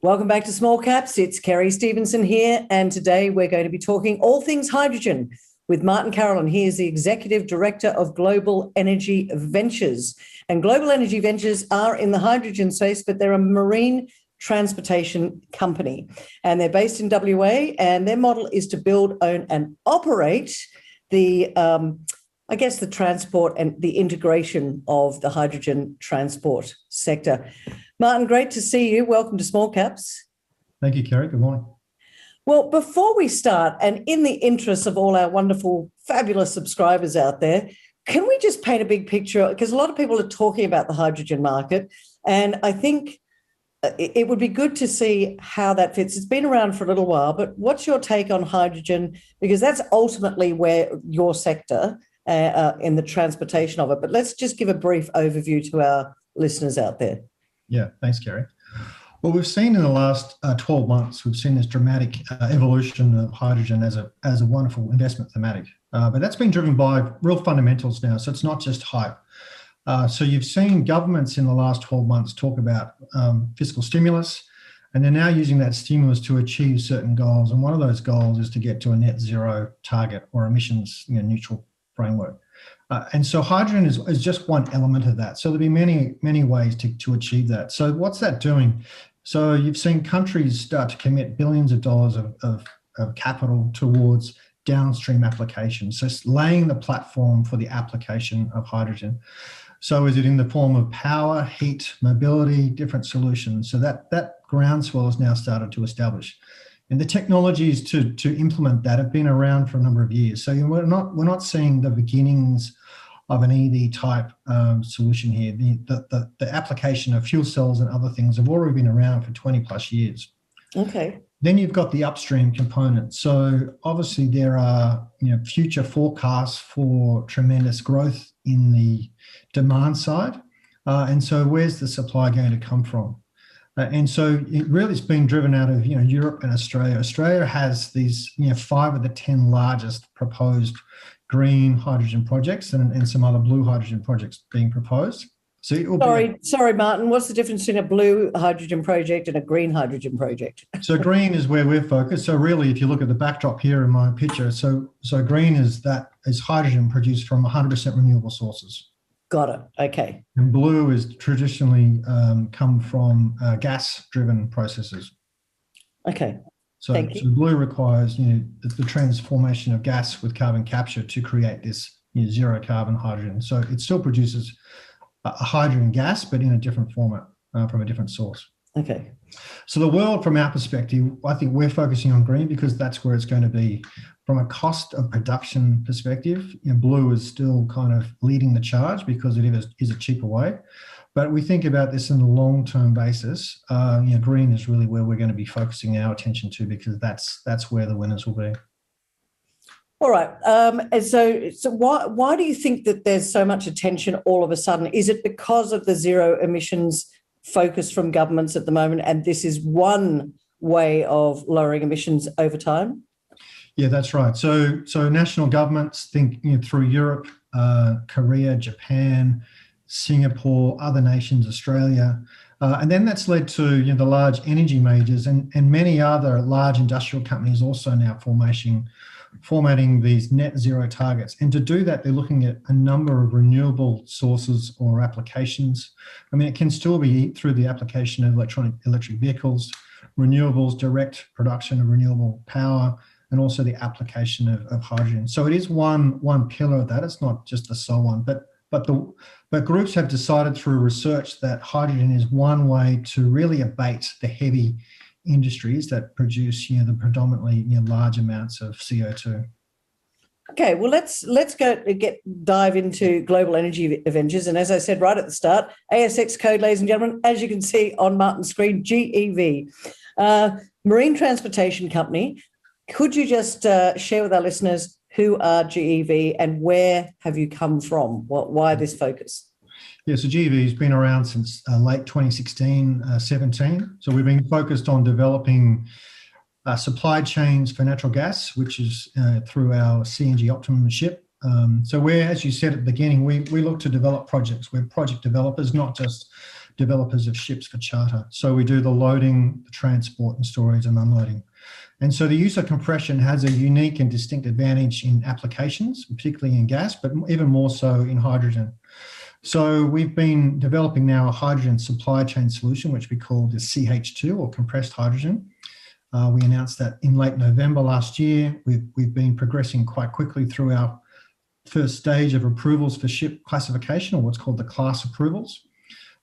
Welcome back to Small Caps. It's Kerry Stevenson here, and today we're going to be talking all things hydrogen with Martin Carolan. He is the Executive Director of Global Energy Ventures. And Global Energy Ventures are in the hydrogen space, but they're a marine transportation company. And they're based in WA, and their model is to build, own and operate the transport and the integration of the hydrogen transport sector. Martin, great to see you. Welcome to Small Caps. Thank you, Kerry. Good morning. Well, before we start, and in the interest of all our wonderful, fabulous subscribers out there, can we just paint a big picture? Because a lot of people are talking about the hydrogen market, and I think it would be good to see how that fits. It's been around for a little while, but what's your take on hydrogen? Because that's ultimately where your sector in the transportation of it. But let's just give a brief overview to our listeners out there. Yeah, thanks, Kerry. Well, we've seen in the last 12 months, we've seen this dramatic evolution of hydrogen as a wonderful investment thematic. But that's been driven by real fundamentals now, so it's not just hype. So you've seen governments in the last 12 months talk about fiscal stimulus, and they're now using that stimulus to achieve certain goals. And one of those goals is to get to a net zero target or emissions neutral framework. And so hydrogen is just one element of that. So there'll be many ways to achieve that. So what's that doing? So you've seen countries start to commit billions of dollars of capital towards downstream applications. So it's laying the platform for the application of hydrogen. So is it in the form of power, heat, mobility, different solutions? So that groundswell has now started to establish. And the technologies to implement that have been around for a number of years. So we're not seeing the beginnings of an EV type solution here. The application of fuel cells and other things have already been around for 20 plus years. Okay. Then you've got the upstream component. So obviously there are future forecasts for tremendous growth in the demand side. And so where's the supply going to come from? And so it really is being driven out of Europe and Australia. Australia has these 5 of the 10 largest proposed green hydrogen projects and some other blue hydrogen projects being proposed. So it will Sorry, Martin. What's the difference between a blue hydrogen project and a green hydrogen project? So green is where we're focused. So really, if you look at the backdrop here in my picture, so green is hydrogen produced from 100% renewable sources. Got it. Okay. And blue is traditionally come from gas-driven processes. Okay. So blue requires the transformation of gas with carbon capture to create this zero carbon hydrogen. So it still produces a hydrogen gas, but in a different format from a different source. Okay. So the world, from our perspective, I think we're focusing on green because that's where it's going to be. From a cost of production perspective, blue is still kind of leading the charge because it is a cheaper way. But we think about this in a long-term basis. Green is really where we're going to be focusing our attention to because that's where the winners will be. All right. And so why do you think that there's so much attention all of a sudden? Is it because of the zero emissions focus from governments at the moment, and this is one way of lowering emissions over time? Yeah, that's right. So national governments think through Europe, Korea, Japan, Singapore, other nations, Australia, and then that's led to the large energy majors and many other large industrial companies also now formatting these net zero targets. And to do that, they're looking at a number of renewable sources or applications. I mean, it can still be through the application of electric vehicles, renewables, direct production of renewable power, and also the application of hydrogen. So it is one pillar of that. It's not just the sole one, but groups have decided through research that hydrogen is one way to really abate the heavy industries that produce the predominantly large amounts of CO2. Okay, well let's dive into Global Energy Ventures, and as I said right at the start, ASX code, ladies and gentlemen, as you can see on Martin's screen, GEV, Marine Transportation Company. Could you just share with our listeners who are GEV and where have you come from? Why this focus? Yeah, so GEV has been around since late 2016, 17. So we've been focused on developing supply chains for natural gas, which is through our CNG Optimum ship. So we're, as you said at the beginning, we look to develop projects. We're project developers, not just developers of ships for charter. So we do the loading, the transport and storage and unloading. And so the use of compression has a unique and distinct advantage in applications, particularly in gas, but even more so in hydrogen. So we've been developing now a hydrogen supply chain solution, which we call the CH2 or compressed hydrogen. We announced that in late November last year. We've been progressing quite quickly through our first stage of approvals for ship classification, or what's called the class approvals.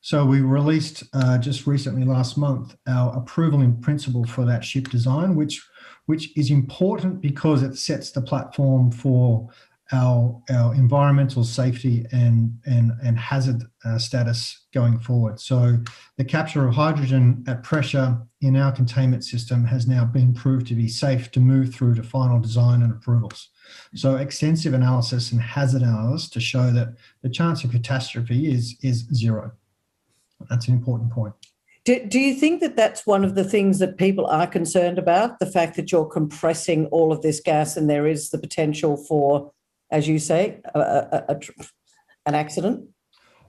So we released just recently last month our approval in principle for that ship design, which is important because it sets the platform for our environmental safety and hazard status going forward. So the capture of hydrogen at pressure in our containment system has now been proved to be safe to move through to final design and approvals. So extensive analysis and hazard analysis to show that the chance of catastrophe is zero. That's an important point. Do you think that that's one of the things that people are concerned about, the fact that you're compressing all of this gas and there is the potential for, as you say, an accident?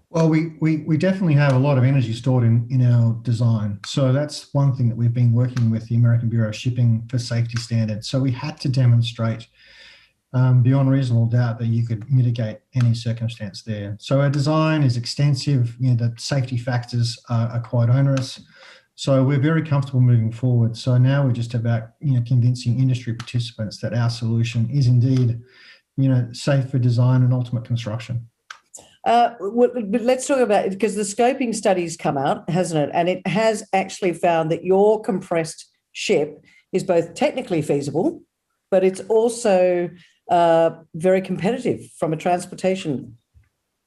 Well, we definitely have a lot of energy stored in our design. So that's one thing that we've been working with the American Bureau of Shipping for safety standards. So we had to demonstrate beyond reasonable doubt that you could mitigate any circumstance there. So our design is extensive. The safety factors are quite onerous. So we're very comfortable moving forward. So now we're just about convincing industry participants that our solution is indeed safe for design and ultimate construction. But let's talk about it, because the scoping study's come out, hasn't it? And it has actually found that your compressed ship is both technically feasible, but it's also very competitive from a transportation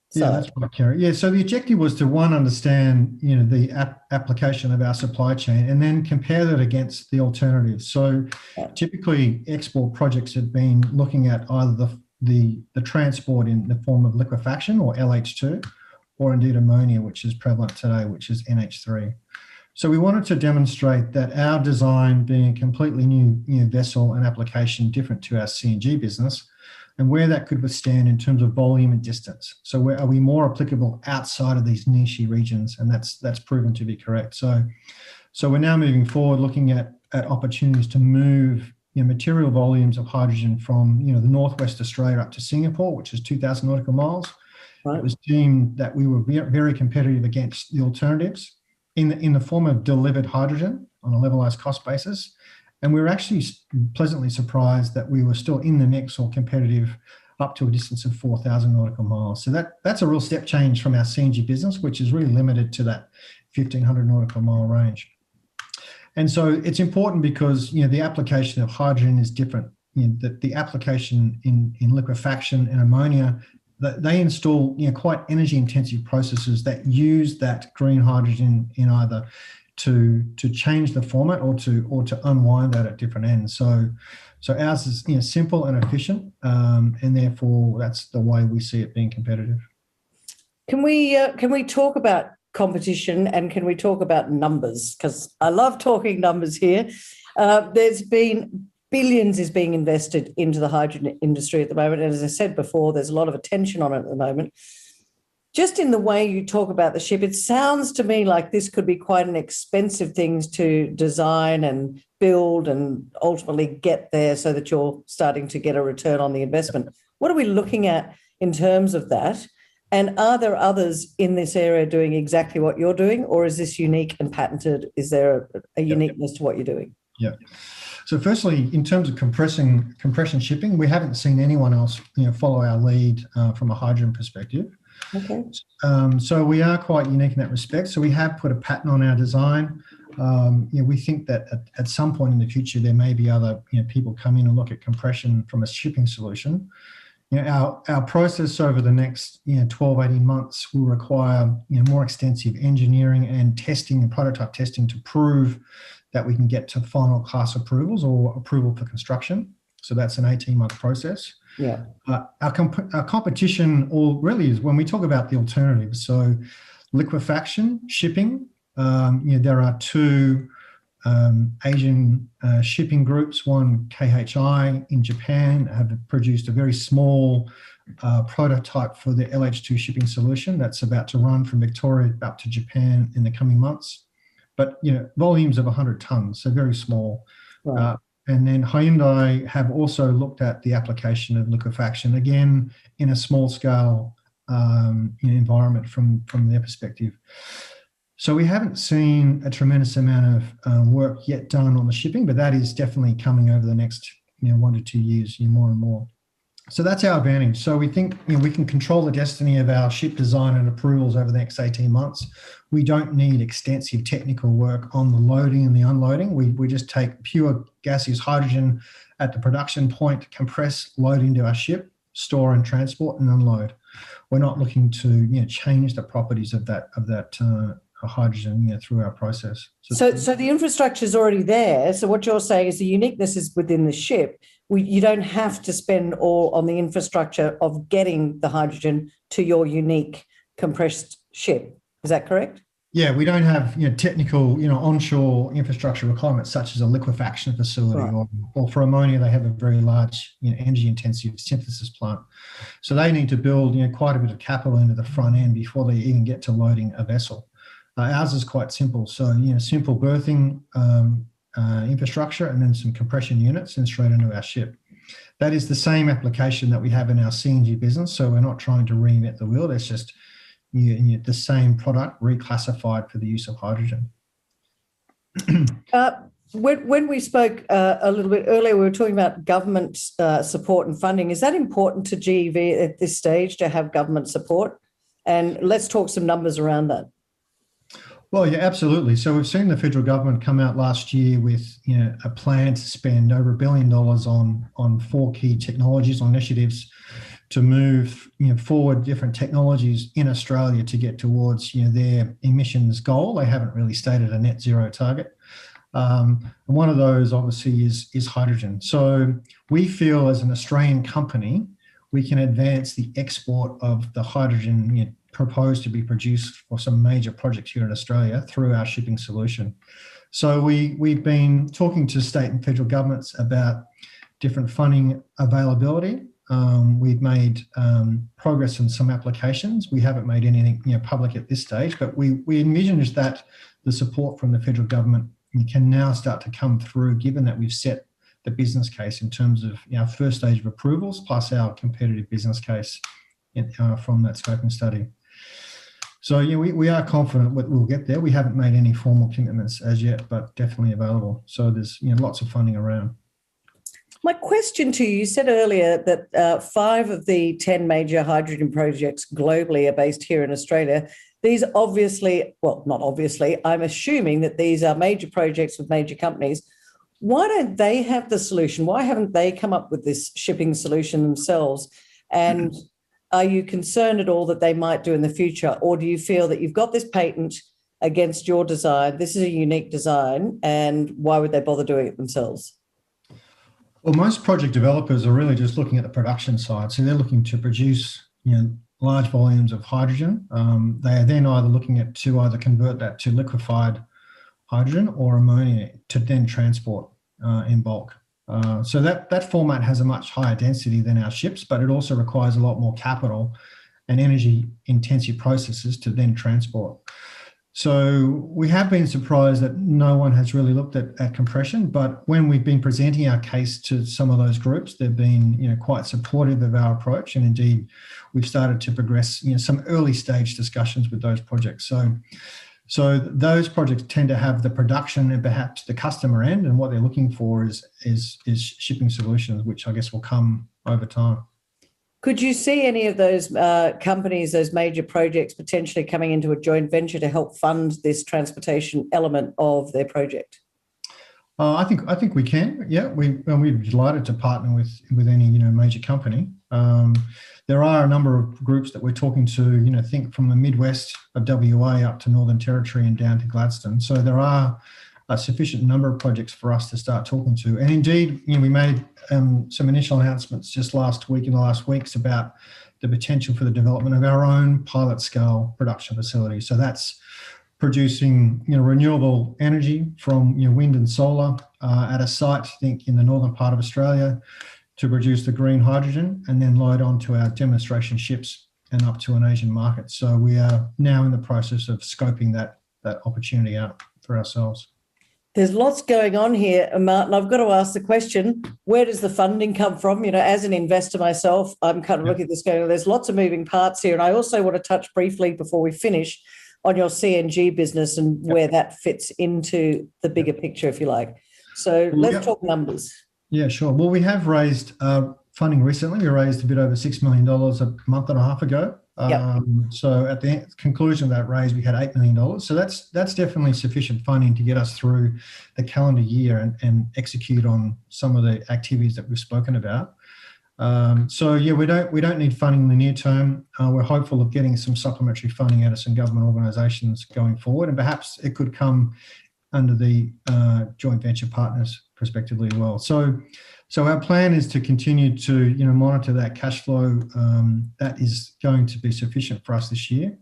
side. Yeah, that's right, Kerry. Yeah, so the objective was to, one, understand the application of our supply chain and then compare that against the alternatives. So typically export projects have been looking at either the transport in the form of liquefaction, or LH2, or indeed ammonia, which is prevalent today, which is NH3. So we wanted to demonstrate that our design, being a completely new vessel and application different to our CNG business, and where that could withstand in terms of volume and distance. So are we more applicable outside of these niche regions? And that's proven to be correct. So we're now moving forward, looking at opportunities to move material volumes of hydrogen from the Northwest Australia up to Singapore, which is 2,000 nautical miles. Right. It was deemed that we were very competitive against the alternatives in the form of delivered hydrogen on a levelized cost basis. And we were actually pleasantly surprised that we were still in the mix or competitive up to a distance of 4,000 nautical miles. So that's a real step change from our CNG business, which is really limited to that 1,500 nautical mile range. And so it's important because the application of hydrogen is different. The application in liquefaction and ammonia, they install quite energy intensive processes that use that green hydrogen in either to change the format or to unwind that at different ends. So ours is simple and efficient, and therefore that's the way we see it being competitive. Can we talk about competition, and can we talk about numbers? Because I love talking numbers here. There's been billions is being invested into the hydrogen industry at the moment. And as I said before, there's a lot of attention on it at the moment. Just in the way you talk about the ship, it sounds to me like this could be quite an expensive thing to design and build and ultimately get there so that you're starting to get a return on the investment. What are we looking at in terms of that? And are there others in this area doing exactly what you're doing, or is this unique and patented? Is there a uniqueness to what you're doing? Yeah. So firstly, in terms of compression shipping, we haven't seen anyone else follow our lead from a hydrogen perspective. Okay. So we are quite unique in that respect. So we have put a patent on our design. We think that at some point in the future, there may be other people come in and look at compression from a shipping solution. Our process over the next 12, 18 months will require more extensive engineering and testing and prototype testing to prove that we can get to final class approvals or approval for construction. So that's an 18-month process. Yeah. Our competition, or really, is when we talk about the alternatives. So liquefaction, shipping, there are two Asian shipping groups. One, KHI in Japan, have produced a very small prototype for the LH2 shipping solution that's about to run from Victoria up to Japan in the coming months. But volumes of 100 tons, so very small. Right. And then Hyundai have also looked at the application of liquefaction, again in a small scale environment from their perspective. So we haven't seen a tremendous amount of work yet done on the shipping, but that is definitely coming over the next 1 to 2 years, more and more. So that's our advantage. So we think we can control the destiny of our ship design and approvals over the next 18 months. We don't need extensive technical work on the loading and the unloading. We just take pure gaseous hydrogen at the production point, compress, load into our ship, store and transport and unload. We're not looking to change the properties of that hydrogen through our process. So the infrastructure is already there. So what you're saying is the uniqueness is within the ship. You don't have to spend all on the infrastructure of getting the hydrogen to your unique compressed ship. Is that correct? Yeah, we don't have technical onshore infrastructure requirements such as a liquefaction facility, right. or for ammonia they have a very large energy intensive synthesis plant. So they need to build quite a bit of capital into the front end before they even get to loading a vessel. Ours is quite simple. So simple berthing infrastructure and then some compression units and straight into our ship. That is the same application that we have in our CNG business. So we're not trying to reinvent the wheel. It's just the same product reclassified for the use of hydrogen. When we spoke a little bit earlier, we were talking about government support and funding. Is that important to GEV at this stage to have government support? And let's talk some numbers around that. Well, yeah, absolutely. So we've seen the federal government come out last year with a plan to spend over $1 billion on 4 key technologies, on initiatives to move forward different technologies in Australia to get towards their emissions goal. They haven't really stated a net zero target. And one of those obviously is hydrogen. So we feel as an Australian company, we can advance the export of the hydrogen proposed to be produced for some major projects here in Australia through our shipping solution. So we've been talking to state and federal governments about different funding availability. We've made progress in some applications. We haven't made anything public at this stage, but we envision that the support from the federal government can now start to come through, given that we've set the business case in terms of our first stage of approvals plus our competitive business case from that scoping study. So we are confident that we'll get there. We haven't made any formal commitments as yet, but definitely available. So there's lots of funding around. My question to you said earlier that 5 of the 10 major hydrogen projects globally are based here in Australia. These obviously, well, not obviously, I'm assuming that these are major projects with major companies. Why don't they have the solution? Why haven't they come up with this shipping solution themselves? And are you concerned at all that they might do in the future? Or do you feel that you've got this patent against your design, this is a unique design, and why would they bother doing it themselves? Well, most project developers are really just looking at the production side. So they're looking to produce, large volumes of hydrogen. They are then either looking to either convert that to liquefied hydrogen or ammonia to then transport in bulk. So that format has a much higher density than our ships, but it also requires a lot more capital and energy intensive processes to then transport. So we have been surprised that no one has really looked at compression, but when we've been presenting our case to some of those groups, they've been quite supportive of our approach, and indeed we've started to progress some early stage discussions with those projects. So those projects tend to have the production and perhaps the customer end, and what they're looking for is shipping solutions, which I guess will come over time. Could you see any of those companies, those major projects, potentially coming into a joint venture to help fund this transportation element of their project? I think we can. Yeah, we're delighted to partner with any major company. There are a number of groups that we're talking to. Think from the Midwest of WA up to Northern Territory and down to Gladstone. So there are a sufficient number of projects for us to start talking to. And indeed, we made some initial announcements just last week, in the last weeks, about the potential for the development of our own pilot scale production facility. So that's producing renewable energy from wind and solar at a site, I think, in the northern part of Australia, to produce the green hydrogen and then load onto our demonstration ships and up to an Asian market. So we are now in the process of scoping that opportunity out for ourselves. There's lots going on here, Martin. I've got to ask the question, where does the funding come from? As an investor myself, I'm kind of looking at this going, there's lots of moving parts here. And I also want to touch briefly before we finish on your CNG business and where that fits into the bigger picture, if you like. So let's talk numbers. Yeah, sure. Well, we have raised funding recently. We raised a bit over $6 million a month and a half ago. So at the conclusion of that raise, we had $8 million. So that's definitely sufficient funding to get us through the calendar year and execute on some of the activities that we've spoken about. So yeah, we don't need funding in the near term. We're hopeful of getting some supplementary funding out of some government organisations going forward, and perhaps it could come under the joint venture partners prospectively as well. So our plan is to continue to monitor that cash flow. That is going to be sufficient for us this year,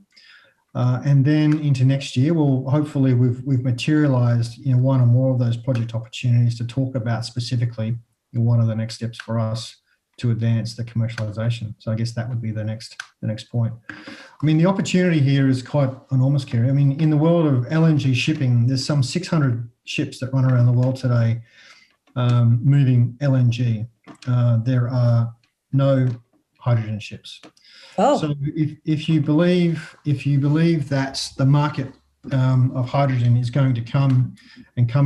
and then into next year, hopefully we've materialised one or more of those project opportunities to talk about specifically what are the next steps for us to advance the commercialisation. So I guess that would be the next point. I mean, the opportunity here is quite enormous, Kerry. I mean, in the world of LNG shipping, there's some 600 ships that run around the world today moving LNG. There are no hydrogen ships. Oh. So if you believe that the market of hydrogen is going to come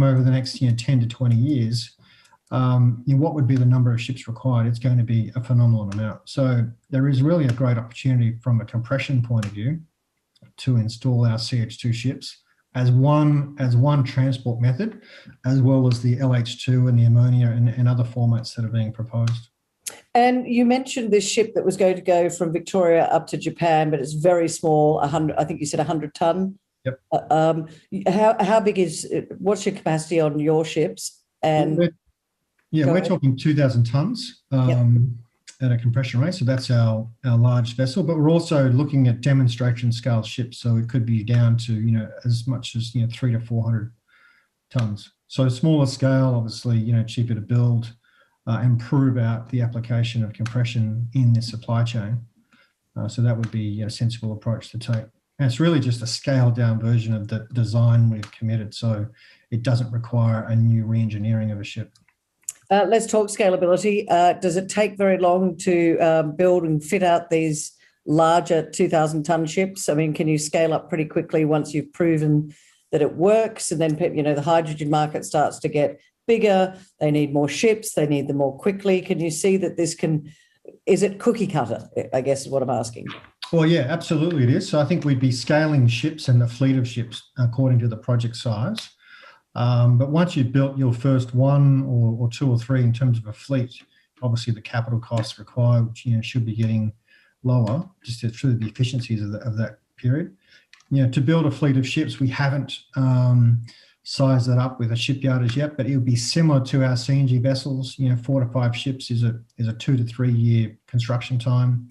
over the next 10 to 20 years, what would be the number of ships required? It's going to be a phenomenal amount. So there is really a great opportunity from a compression point of view to install our CH2 ships as one transport method, as well as the LH2 and the ammonia and other formats that are being proposed. And you mentioned this ship that was going to go from Victoria up to Japan, but it's very small, 100, I think you said 100 tonne. Yep. How big what's your capacity on your ships? And we're talking 2,000 tonnes at a compression rate. So that's our large vessel, but we're also looking at demonstration scale ships. So it could be down to, as much as, 300 to 400 tonnes. So smaller scale, obviously, cheaper to build and prove out the application of compression in the supply chain. So that would be a sensible approach to take. And it's really just a scaled down version of the design we've committed. So it doesn't require a new re-engineering of a ship. Let's talk scalability. Does it take very long to build and fit out these larger 2,000 tonne ships? I mean, can you scale up pretty quickly once you've proven that it works? And then, the hydrogen market starts to get bigger. They need more ships. They need them more quickly. Can you see that is it cookie cutter, I guess is what I'm asking? Well, yeah, absolutely it is. So I think we'd be scaling ships and the fleet of ships according to the project size. But once you've built your first one or two or three in terms of a fleet, obviously the capital costs required, should be getting lower just through the efficiencies of that period. To build a fleet of ships, we haven't sized that up with a shipyard as yet, but it would be similar to our CNG vessels. 4 to 5 ships is a 2 to 3 year construction time.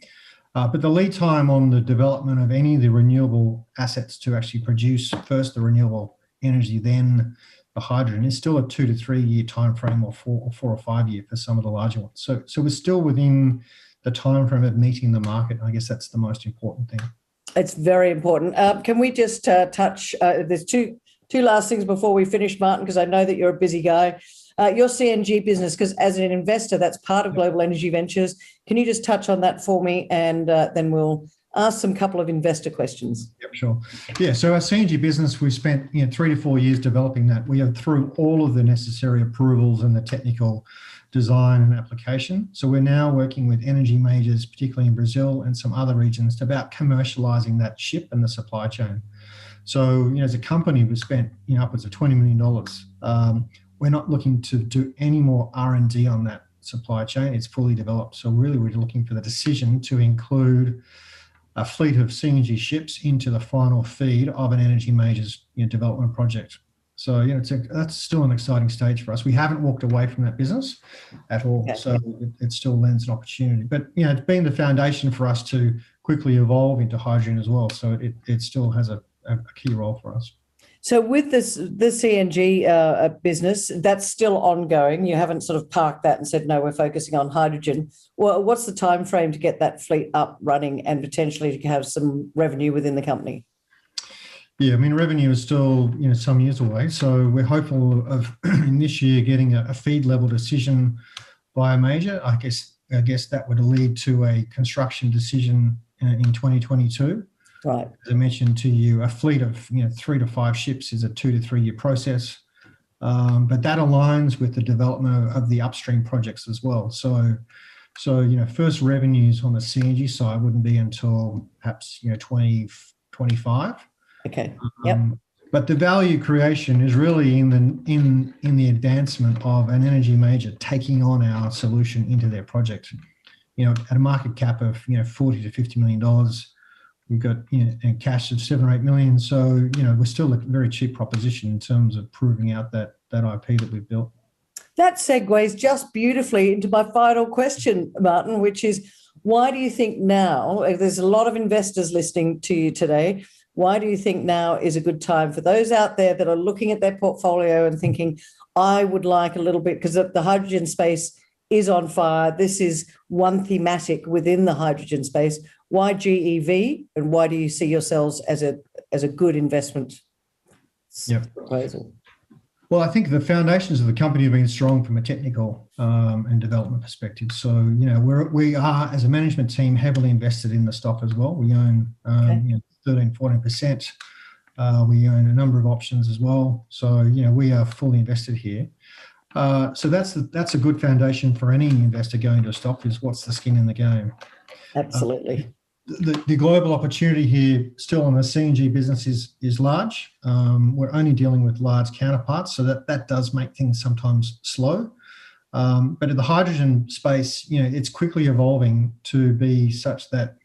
But the lead time on the development of any of the renewable assets to actually produce first the renewable energy, then the hydrogen, is still a 2 to 3 year time frame, or 4 or 5 year for some of the larger ones. So we're still within the time frame of meeting the market. I guess that's the most important thing. It's very important. Can we just touch? There's two last things before we finish, Martin, because I know that you're a busy guy. Your CNG business, because as an investor, that's part of Global Energy Ventures. Can you just touch on that for me, and then we'll ask some couple of investor questions? Yep, sure. Yeah, so our CNG business, we spent 3 to 4 years developing that. We are through all of the necessary approvals and the technical design and application. So we're now working with energy majors, particularly in Brazil and some other regions, about commercialising that ship and the supply chain. So, as a company, we've spent upwards of $20 million. We're not looking to do any more R&D on that supply chain. It's fully developed. So really, we're looking for the decision to include a fleet of CNG ships into the final feed of an energy major's development project. So, that's still an exciting stage for us. We haven't walked away from that business at all. Okay. So it still lends an opportunity. But, it's been the foundation for us to quickly evolve into hydrogen as well. So it still has a key role for us. So with the CNG business, that's still ongoing. You haven't sort of parked that and said, no, we're focusing on hydrogen. Well, what's the time frame to get that fleet up running and potentially to have some revenue within the company? Yeah, I mean, revenue is still some years away. So we're hopeful of in this year getting a feed level decision by a major. I guess that would lead to a construction decision in 2022. Right. As I mentioned to you, a fleet of 3 to 5 ships is a 2 to 3 year process, but that aligns with the development of the upstream projects as well. So first revenues on the CNG side wouldn't be until perhaps 2025. Okay. Yep. But the value creation is really in the advancement of an energy major taking on our solution into their project. At a market cap of $40 to $50 million. We've got and cash of 7 or 8 million. So we're still a very cheap proposition in terms of proving out that IP that we've built. That segues just beautifully into my final question, Martin, which is, why do you think now, there's a lot of investors listening to you today, why do you think now is a good time for those out there that are looking at their portfolio and thinking, I would like a little bit, because the hydrogen space is on fire. This is one thematic within the hydrogen space. Why GEV, and why do you see yourselves as a good investment proposal? Well, I think the foundations of the company have been strong from a technical and development perspective. So we are as a management team heavily invested in the stock as well. We own 13-14%. We own a number of options as well. So we are fully invested here. So that's a good foundation for any investor going to a stock, is what's the skin in the game. Absolutely. The global opportunity here still on the CNG business is large. We're only dealing with large counterparts, so that does make things sometimes slow. But in the hydrogen space, it's quickly evolving to be such that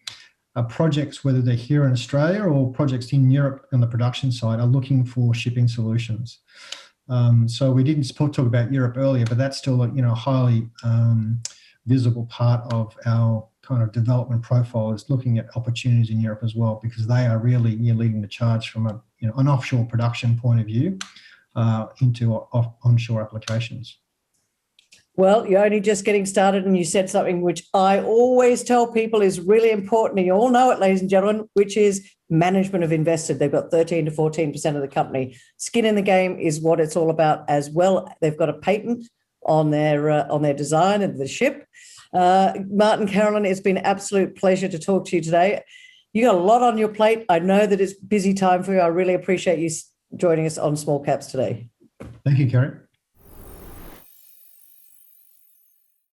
projects, whether they're here in Australia or projects in Europe on the production side, are looking for shipping solutions. So we didn't talk about Europe earlier, but that's still a highly visible part of our kind of development profile, is looking at opportunities in Europe as well, because they are really leading the charge from an offshore production point of view into onshore applications. Well, you're only just getting started, and you said something which I always tell people is really important, and you all know it, ladies and gentlemen, which is management of invested. They've got 13 to 14% of the company. Skin in the game is what it's all about as well. They've got a patent on their design of the ship. Martin Carolan, it's been an absolute pleasure to talk to you today. You got a lot on your plate. I know that it's busy time for you. I really appreciate you joining us on Small Caps today. Thank you, Kerry.